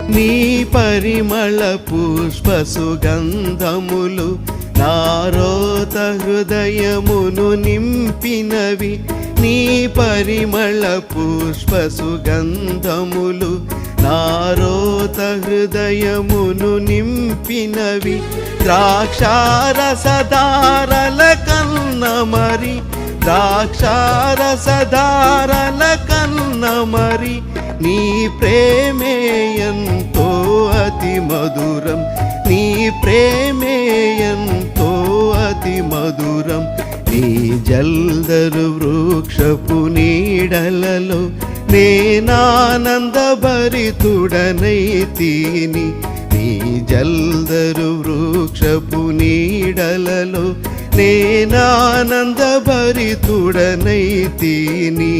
నీ పరిమళ పుష్ప సుగంధములు నారోత హృదయమును నింపినవి. నీ పరిమళ పుష్ప సుగంధములు నారోత హృదయమును నింపినవి. ద్రాక్షారసధారల కన్న మరి, ద్రాక్షారసధారల కన్న మరి, నీ ప్రేమే ఎంతో అతి మధురం, నీ ప్రేమే ఎంతో అతి మధురం. నీ జల్దరు వృక్షపు నీడలలో నేనానందభరితుడనైతిని. నీ జల్దరు వృక్షపు నీడలలో నేనానందభరితుడనైతిని.